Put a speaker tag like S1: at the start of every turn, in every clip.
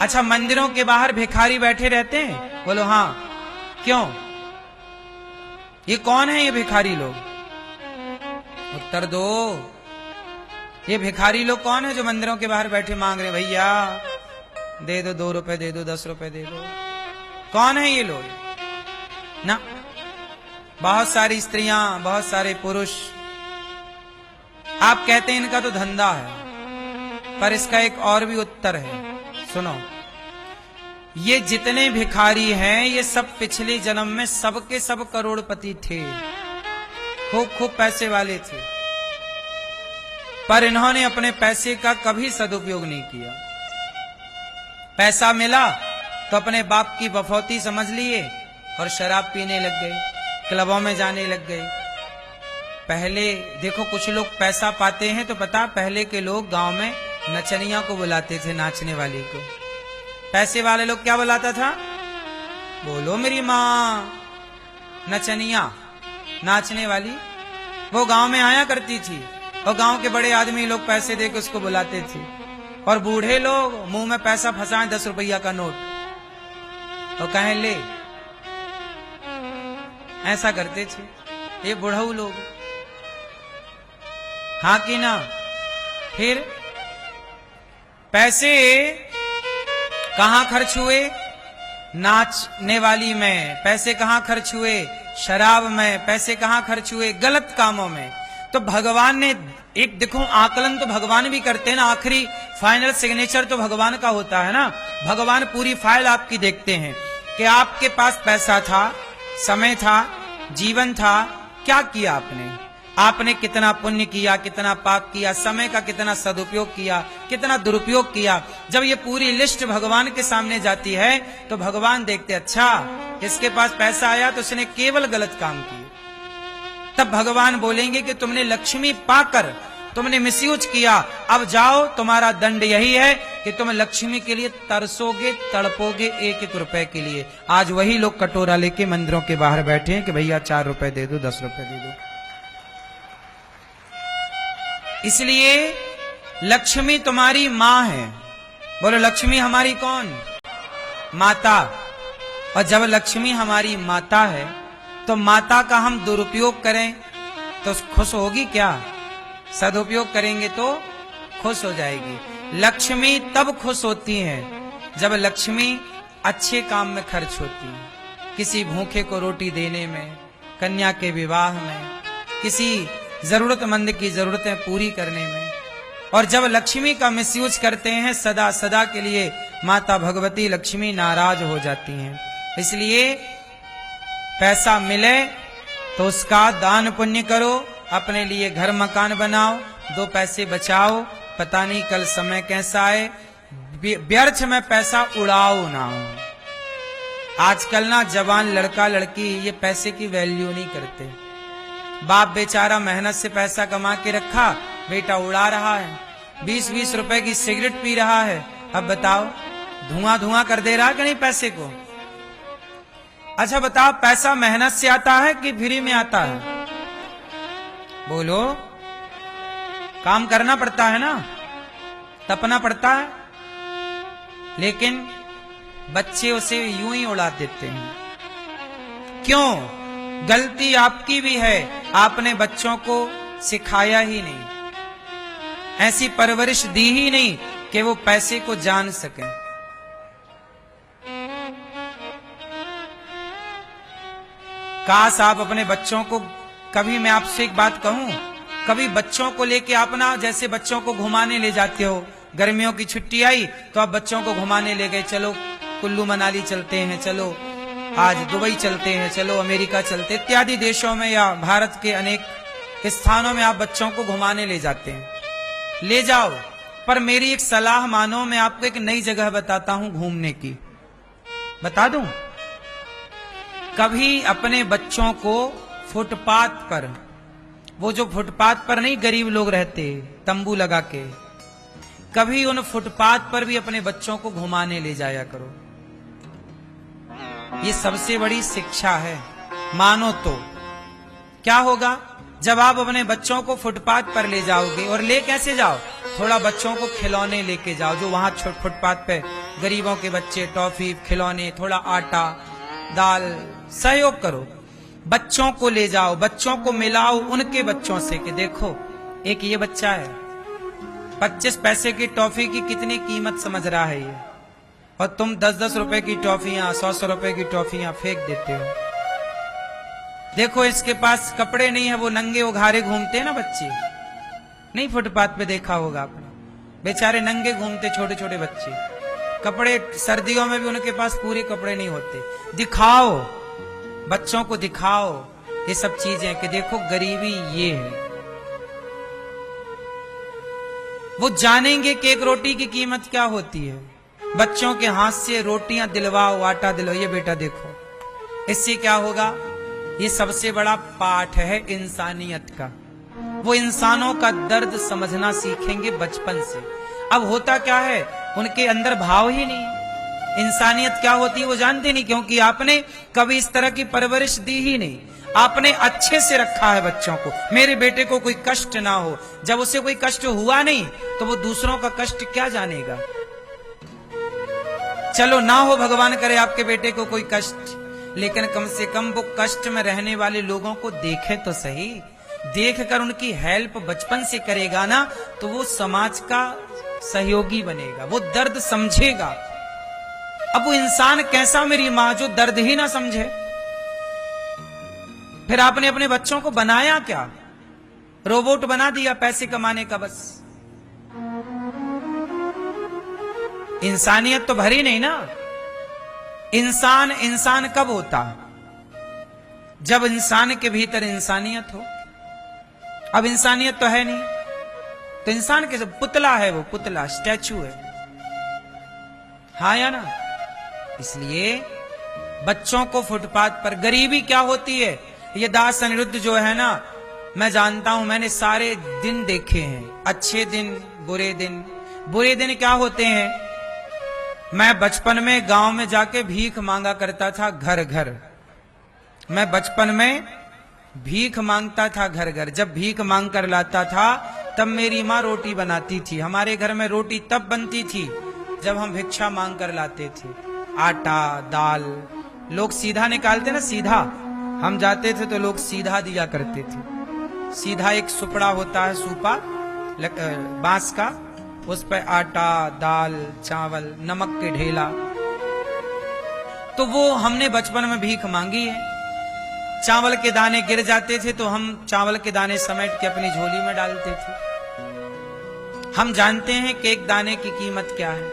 S1: अच्छा, मंदिरों के बाहर भिखारी बैठे रहते हैं? बोलो हाँ। क्यों? ये कौन है ये भिखारी लोग? उत्तर दो। ये भिखारी लोग कौन है जो मंदिरों के बाहर बैठे मांग रहे, भैया दे दो, 2 रुपए दे दो, 10 रुपए दे दो? कौन है ये लोग? ना, बहुत सारी स्त्रियां, बहुत सारे पुरुष। आप कहते हैं इनका तो धंधा है, पर इसका एक और भी उत्तर है, सुनो। ये जितने भिखारी हैं ये सब पिछले जन्म में सबके सब करोड़पति थे, खूब खूब पैसे वाले थे, पर इन्होंने अपने पैसे का कभी सदुपयोग नहीं किया। पैसा मिला तो अपने बाप की बफौती समझ लिए और शराब पीने लग गए, क्लबों में जाने लग गए। पहले देखो, कुछ लोग पैसा पाते हैं तो पता, पहले के लोग गांव में नचनिया को बुलाते थे, नाचने वाली को। पैसे वाले लोग क्या बुलाता था? बोलो मेरी माँ, नचनिया, नाचने वाली। वो गांव में आया करती थी और गांव के बड़े आदमी लोग पैसे देके उसको बुलाते थे, और बूढ़े लोग मुंह में पैसा फंसाएं 10 रुपया का नोट और कहें ले, ऐसा करते थे ये बुढ़ऊ लोग। हाँ कि ना? फिर पैसे कहां खर्च हुए? नाचने वाली में। पैसे कहां खर्च हुए? शराब में। पैसे कहां खर्च हुए? गलत कामों में। तो भगवान ने एक, देखो, आकलन तो भगवान भी करते हैं ना, आखिरी फाइनल सिग्नेचर तो भगवान का होता है ना। भगवान पूरी फाइल आपकी देखते हैं कि आपके पास पैसा था, समय था, जीवन था, क्या किया आपने? आपने कितना पुण्य किया, कितना पाप किया, समय का कितना सदुपयोग किया, कितना दुरुपयोग किया। जब ये पूरी लिस्ट भगवान के सामने जाती है तो भगवान देखते, अच्छा इसके पास पैसा आया तो उसने केवल गलत काम किए। तब भगवान बोलेंगे कि तुमने लक्ष्मी पाकर तुमने मिसयूज किया, अब जाओ, तुम्हारा दंड यही है कि तुम लक्ष्मी के लिए तरसोगे, तड़पोगे 1-1 रुपए के लिए। आज वही लोग कटोरा लेके मंदिरों के बाहर बैठे हैं कि भैया 4 रुपए दे दो, 10 रुपए दे दो। इसलिए लक्ष्मी तुम्हारी मां है। बोलो, लक्ष्मी हमारी कौन? माता। और जब लक्ष्मी हमारी माता है तो माता का हम दुरुपयोग करें तो खुश होगी क्या? सदुपयोग करेंगे तो खुश हो जाएगी। लक्ष्मी तब खुश होती है जब लक्ष्मी अच्छे काम में खर्च होती है, किसी भूखे को रोटी देने में, कन्या के विवाह में, किसी जरूरतमंद की जरूरतें पूरी करने में। और जब लक्ष्मी का मिसयूज करते हैं, सदा सदा के लिए माता भगवती लक्ष्मी नाराज हो जाती हैं। इसलिए पैसा मिले तो उसका दान पुण्य करो, अपने लिए घर मकान बनाओ, 2 पैसे बचाओ, पता नहीं कल समय कैसा आए। व्यर्थ में पैसा उड़ाओ ना। आजकल ना जवान लड़का लड़की ये पैसे की वैल्यू नहीं करते। बाप बेचारा मेहनत से पैसा कमा के रखा, बेटा उड़ा रहा है, 20-20 रुपए की सिगरेट पी रहा है। अब बताओ, धुआं धुआं कर दे रहा है कि नहीं पैसे को? अच्छा बताओ, पैसा मेहनत से आता है कि फ्री में आता है? बोलो, काम करना पड़ता है ना, तपना पड़ता है। लेकिन बच्चे उसे यूं ही उड़ा देते हैं। क्यों? गलती आपकी भी है, आपने बच्चों को सिखाया ही नहीं, ऐसी परवरिश दी ही नहीं कि वो पैसे को जान सकें। काश आप अपने बच्चों को, कभी मैं आपसे एक बात कहूं, कभी बच्चों को लेके आप ना, जैसे बच्चों को घुमाने ले जाते हो, गर्मियों की छुट्टी आई तो आप बच्चों को घुमाने ले गए, चलो कुल्लू मनाली चलते हैं, चलो आज दुबई चलते हैं, चलो अमेरिका चलते, इत्यादि देशों में या भारत के अनेक स्थानों में आप बच्चों को घुमाने ले जाते हैं। ले जाओ, पर मेरी एक सलाह मानो, मैं आपको एक नई जगह बताता हूं घूमने की। बता दूं? कभी अपने बच्चों को फुटपाथ पर, वो जो फुटपाथ पर नहीं गरीब लोग रहते तंबू लगा के, कभी उन फुटपाथ पर भी अपने बच्चों को घुमाने ले जाया करो। ये सबसे बड़ी शिक्षा है, मानो तो। क्या होगा जब आप अपने बच्चों को फुटपाथ पर ले जाओगे? और ले कैसे जाओ? थोड़ा बच्चों को खिलौने लेके जाओ, जो वहां फुटपाथ पे गरीबों के बच्चे टॉफी, खिलौने, थोड़ा आटा दाल, सहयोग करो। बच्चों को ले जाओ, बच्चों को मिलाओ उनके बच्चों से कि देखो एक ये बच्चा है, 25 पैसे की टॉफी की कितनी कीमत समझ रहा है ये, और तुम 10-10 रुपए की टॉफियां, 100-100 रुपए की टॉफियां फेंक देते हो। देखो इसके पास कपड़े नहीं है, वो नंगे उघारे घूमते हैं ना बच्चे, नहीं फुटपाथ पे देखा होगा आपने, बेचारे नंगे घूमते छोटे छोटे बच्चे, कपड़े सर्दियों में भी उनके पास पूरे कपड़े नहीं होते। दिखाओ, बच्चों को दिखाओ ये सब चीजें कि देखो गरीबी ये है। वो जानेंगे कि एक रोटी की कीमत क्या होती है। बच्चों के हाथ से रोटियां दिलवाओ, आटा दिलवाओ, ये बेटा देखो, इससे क्या होगा। ये सबसे बड़ा पाठ है इंसानियत का। वो इंसानों का दर्द समझना सीखेंगे बचपन से। अब होता क्या है, उनके अंदर भाव ही नहीं, इंसानियत क्या होती है वो जानते नहीं, क्योंकि आपने कभी इस तरह की परवरिश दी ही नहीं। आपने अच्छे से रखा है बच्चों को, मेरे बेटे को कोई कष्ट ना हो। जब उसे कोई कष्ट हुआ नहीं तो वो दूसरों का कष्ट क्या जानेगा। चलो ना हो, भगवान करे आपके बेटे को कोई कष्ट, लेकिन कम से कम वो कष्ट में रहने वाले लोगों को देखे तो सही। देखकर उनकी हेल्प बचपन से करेगा ना तो वो समाज का सहयोगी बनेगा, वो दर्द समझेगा। अब वो इंसान कैसा, मेरी मां जो दर्द ही ना समझे। फिर आपने अपने बच्चों को बनाया क्या, रोबोट बना दिया पैसे कमाने का बस। इंसानियत तो भरी नहीं ना। इंसान इंसान कब होता, जब इंसान के भीतर इंसानियत हो। अब इंसानियत तो है नहीं, तो इंसान के पुतला है, वो पुतला स्टैचू है, हाँ या ना। इसलिए बच्चों को फुटपाथ पर, गरीबी क्या होती है ये दास अनिरुद्ध जो है ना, मैं जानता हूं, मैंने सारे दिन देखे हैं, अच्छे दिन बुरे दिन। बुरे दिन क्या होते हैं, मैं बचपन में गांव में जाके भीख मांगा करता था घर घर। मैं बचपन में भीख मांगता था घर घर। जब भीख मांग कर लाता था तब मेरी माँ रोटी बनाती थी। हमारे घर में रोटी तब बनती थी जब हम भिक्षा मांग कर लाते थे। आटा दाल लोग सीधा निकालते ना, सीधा हम जाते थे तो लोग सीधा दिया करते थे। सीधा एक सुपड़ा होता है, सूपा बांस का, उस पर आटा दाल चावल नमक के ढेला। तो वो हमने बचपन में भीख मांगी है। चावल के दाने गिर जाते थे तो हम चावल के दाने समेट के अपनी झोली में डालते थे। हम जानते हैं कि एक दाने की कीमत क्या है।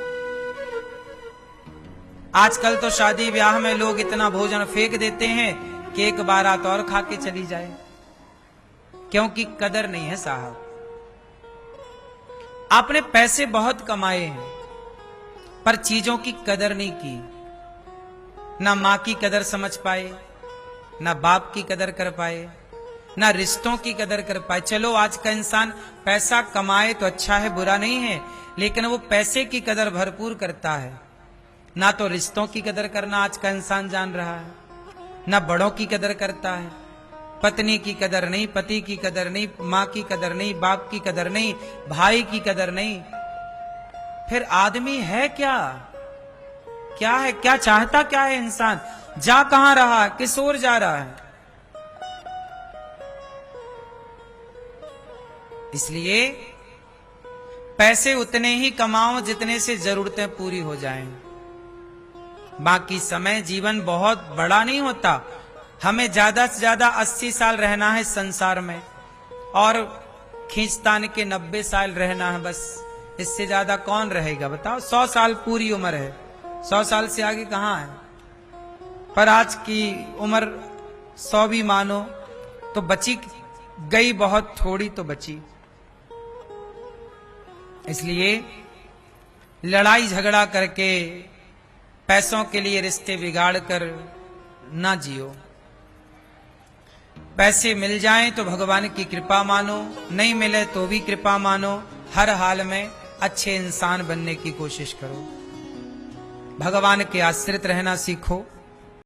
S1: आजकल तो शादी ब्याह में लोग इतना भोजन फेंक देते हैं कि एक बारात और खा के चली जाए, क्योंकि कदर नहीं है साहब। आपने पैसे बहुत कमाए हैं पर चीजों की कदर नहीं की। ना मां की कदर समझ पाए, ना बाप की कदर कर पाए, ना रिश्तों की कदर कर पाए। चलो आज का इंसान पैसा कमाए तो अच्छा है, बुरा नहीं है, लेकिन वो पैसे की कदर भरपूर करता है। ना तो रिश्तों की कदर करना आज का इंसान जान रहा है, ना बड़ों की कदर करता है। पत्नी की कदर नहीं, पति की कदर नहीं, मां की कदर नहीं, बाप की कदर नहीं, भाई की कदर नहीं। फिर आदमी है क्या, क्या है, क्या चाहता क्या है इंसान, जा कहां रहा है, किस ओर जा रहा है। इसलिए पैसे उतने ही कमाओ जितने से जरूरतें पूरी हो जाएं। बाकी समय जीवन बहुत बड़ा नहीं होता। हमें ज्यादा से ज्यादा 80 साल रहना है संसार में, और खींचतान के 90 साल रहना है बस। इससे ज्यादा कौन रहेगा बताओ। 100 साल पूरी उम्र है, 100 साल से आगे कहां है। पर आज की उम्र 100 भी मानो तो बची गई, बहुत थोड़ी तो बची। इसलिए लड़ाई झगड़ा करके पैसों के लिए रिश्ते बिगाड़ कर ना जियो। पैसे मिल जाएं तो भगवान की कृपा मानो, नहीं मिले तो भी कृपा मानो। हर हाल में अच्छे इंसान बनने की कोशिश करो। भगवान के आश्रित रहना सीखो।